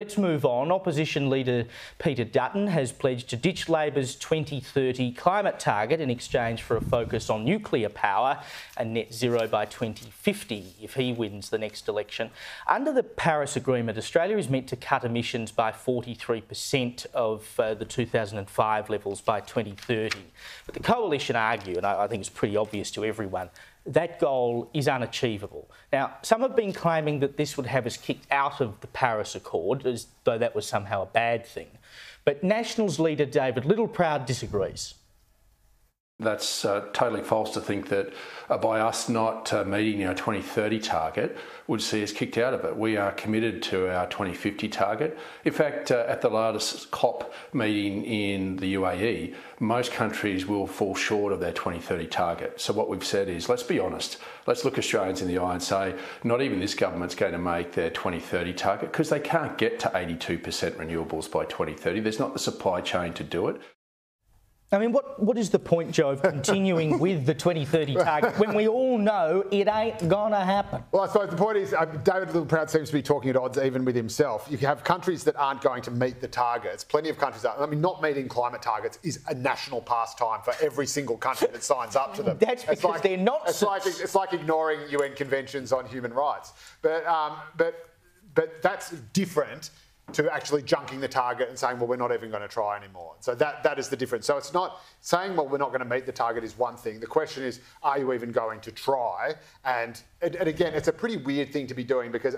Let's move on. Opposition leader Peter Dutton has pledged to ditch Labor's 2030 climate target in exchange for a focus on nuclear power and net zero by 2050 if he wins the next election. Under the Paris Agreement, Australia is meant to cut emissions by 43% of the 2005 levels by 2030. But the Coalition argue, and I think it's pretty obvious to everyone, that goal is unachievable. Now, some have been claiming that this would have us kicked out of the Paris Accord, as though that was somehow a bad thing. But Nationals leader David Littleproud disagrees. That's totally false to think that by us not meeting our 2030 target would see us kicked out of it. We are committed to our 2050 target. In fact, at the latest COP meeting in the UAE, most countries will fall short of their 2030 target. So what we've said is, let's be honest, let's look Australians in the eye and say, not even this government's going to make their 2030 target because they can't get to 82% renewables by 2030. There's not the supply chain to do it. I mean, what is the point, Joe, of continuing with the 2030 target when we all know it ain't gonna happen? Well, I suppose the point is, David Littleproud seems to be talking at odds even with himself. You have countries that aren't going to meet the targets. Plenty of countries are. I mean, not meeting climate targets is a national pastime for every single country that signs up to them. That's because they're not. It's like ignoring UN conventions on human rights. But that's different to actually junking the target and saying, well, we're not even going to try anymore. So that is the difference. So it's not saying, well, we're not going to meet the target is one thing. The question is, are you even going to try? And again, it's a pretty weird thing to be doing because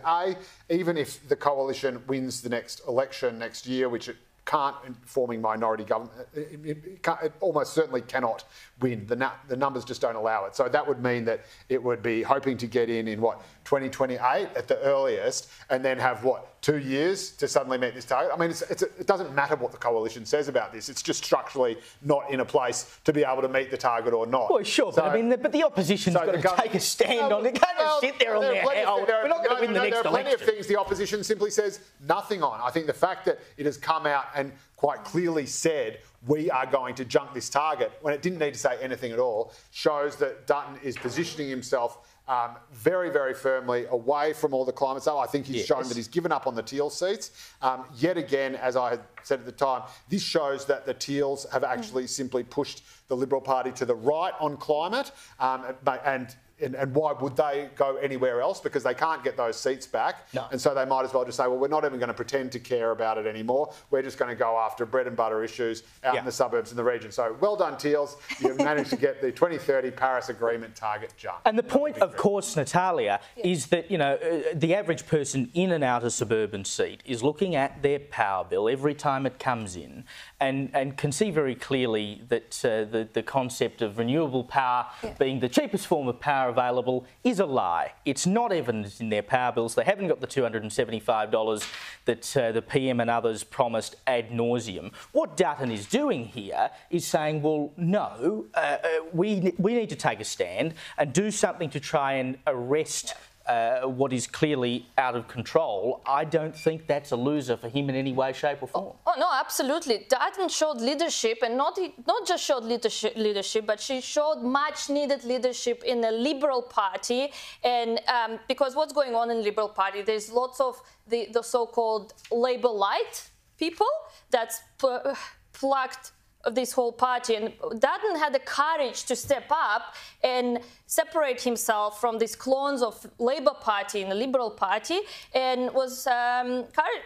even if the coalition wins the next election next year, which it can't, forming minority government, it almost certainly cannot win. The numbers just don't allow it. So that would mean that it would be hoping to get in 2028 at the earliest, and then have 2 years to suddenly meet this target. I mean, it doesn't matter what the coalition says about this. It's just structurally not in a place to be able to meet the target or not. Well, sure, but I mean, but the opposition's got to take a stand on it. They can't just sit there on their head. We're not going to win the next election. There are plenty of things the opposition simply says nothing on. I think the fact that it has come out and quite clearly said we are going to junk this target when it didn't need to say anything at all shows that Dutton is positioning himself very, very firmly away from all the climate stuff. I think he's shown that he's given up on the Teal seats. Yet again, as I had said at the time, this shows that the Teals have actually simply pushed the Liberal Party to the right on climate. And why would they go anywhere else? Because they can't get those seats back. No. And so they might as well just say, well, we're not even going to pretend to care about it anymore. We're just going to go after bread and butter issues out in the suburbs and the region. So well done, Teals. You've managed to get the 2030 Paris Agreement target jumped. And the point, of course, Natalia, is that, the average person in and out of suburban seat is looking at their power bill every time it comes in and can see very clearly that the concept of renewable power being the cheapest form of power available is a lie. It's not evident in their power bills. They haven't got the $275 that the PM and others promised ad nauseum. What Dutton is doing here is saying, well, no, we need to take a stand and do something to try and arrest what is clearly out of control. I don't think that's a loser for him in any way, shape or form. Oh no, absolutely. Dutton showed leadership, and not just showed leadership, but she showed much needed leadership in the Liberal Party. And because what's going on in the Liberal Party, there's lots of the so-called Labour light people that's plucked of this whole party, and Dutton had the courage to step up and separate himself from these clones of Labour Party and the Liberal Party, and was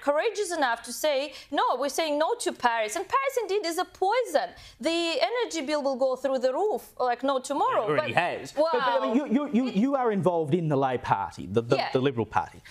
courageous enough to say, no, we're saying no to Paris. And Paris indeed is a poison. The energy bill will go through the roof, like no tomorrow. It already has. Wow. But I mean, you are involved in the Labor Party, the Liberal Party.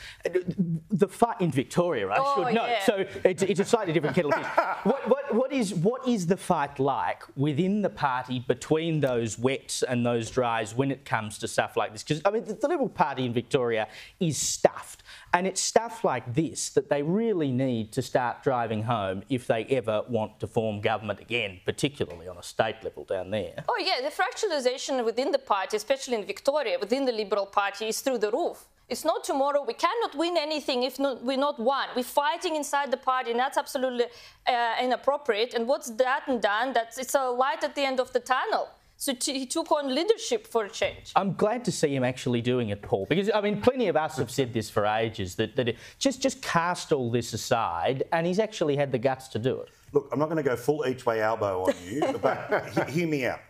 The fight in Victoria, I should note. So it's a slightly different kettle of fish. What is the fight like within the party between those wets and those dries when it comes to stuff like this? Because, I mean, the Liberal Party in Victoria is stuffed. And it's stuff like this that they really need to start driving home if they ever want to form government again, particularly on a state level down there. Oh, yeah, the fractionalisation within the party, especially in Victoria, within the Liberal Party, is through the roof. It's not tomorrow. We cannot win anything if we're not one. We're fighting inside the party, and that's absolutely inappropriate. And what's Dutton done? It's a light at the end of the tunnel. So he took on leadership for a change. I'm glad to see him actually doing it, Paul, because, I mean, plenty of us have said this for ages, that just cast all this aside, and he's actually had the guts to do it. Look, I'm not going to go full each way elbow on you, but hear me out.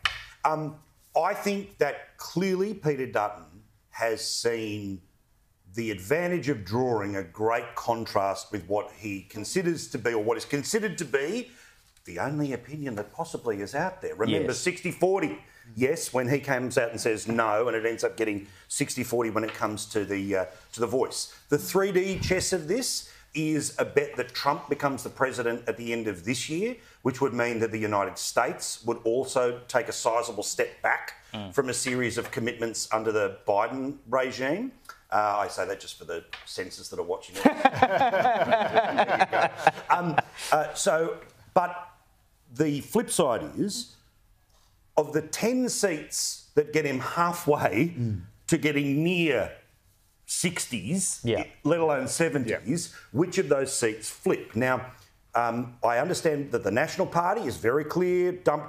I think that clearly Peter Dutton has seen the advantage of drawing a great contrast with what he considers to be, or what is considered to be, the only opinion that possibly is out there. Remember, Yes. 60-40. Yes, when he comes out and says no, and it ends up getting 60-40 when it comes to the Voice. The 3D chess of this is a bet that Trump becomes the president at the end of this year, which would mean that the United States would also take a sizable step back from a series of commitments under the Biden regime. I say that just for the censors that are watching it. But the flip side is, of the 10 seats that get him halfway to getting near 60s, let alone 70s, which of those seats flip? Now, I understand that the National Party is very clear, dump.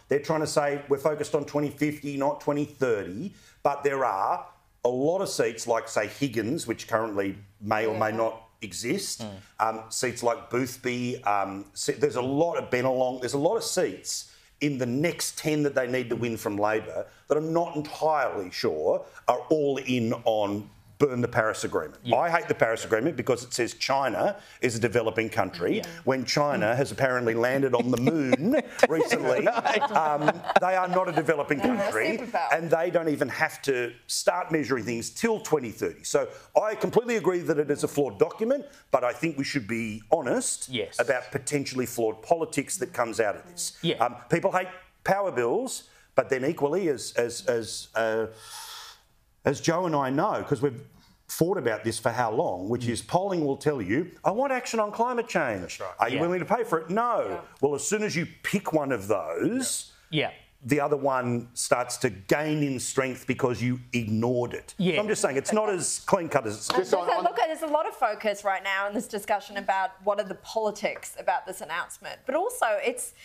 They're trying to say we're focused on 2050, not 2030. But there are a lot of seats like, say, Higgins, which currently may or may not exist, seats like Boothby, there's a lot of Bennelong, there's a lot of seats in the next 10 that they need to win from Labor that I'm not entirely sure are all in on burn the Paris Agreement. Yeah. I hate the Paris Agreement because it says China is a developing country when China has apparently landed on the moon recently. They are not a developing country and they don't even have to start measuring things till 2030. So I completely agree that it is a flawed document, but I think we should be honest about potentially flawed politics that comes out of this. Yeah. People hate power bills, but then equally as Joe and I know, because we've fought about this for how long, which is polling will tell you, I want action on climate change. That's right. Are you willing to pay for it? No. Yeah. Well, as soon as you pick one of those, the other one starts to gain in strength because you ignored it. Yeah. So I'm just saying, it's not as clean cut as it's... Look, there's a lot of focus right now in this discussion about what are the politics about this announcement, but also it's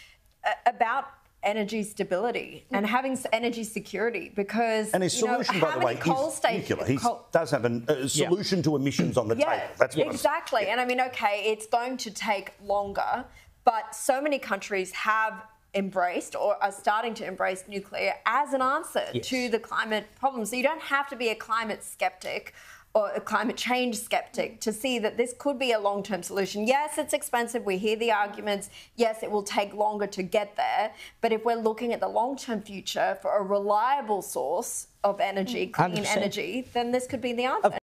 about energy stability and having energy security, because and his solution, by the way, is nuclear. He does have a solution to emissions on the table. That's what exactly. And I mean, okay, it's going to take longer, but so many countries have embraced or are starting to embrace nuclear as an answer to the climate problem. So you don't have to be a climate skeptic or a climate change skeptic to see that this could be a long-term solution. Yes, it's expensive. We hear the arguments. Yes, it will take longer to get there. But if we're looking at the long-term future for a reliable source of energy, clean energy, then this could be the answer.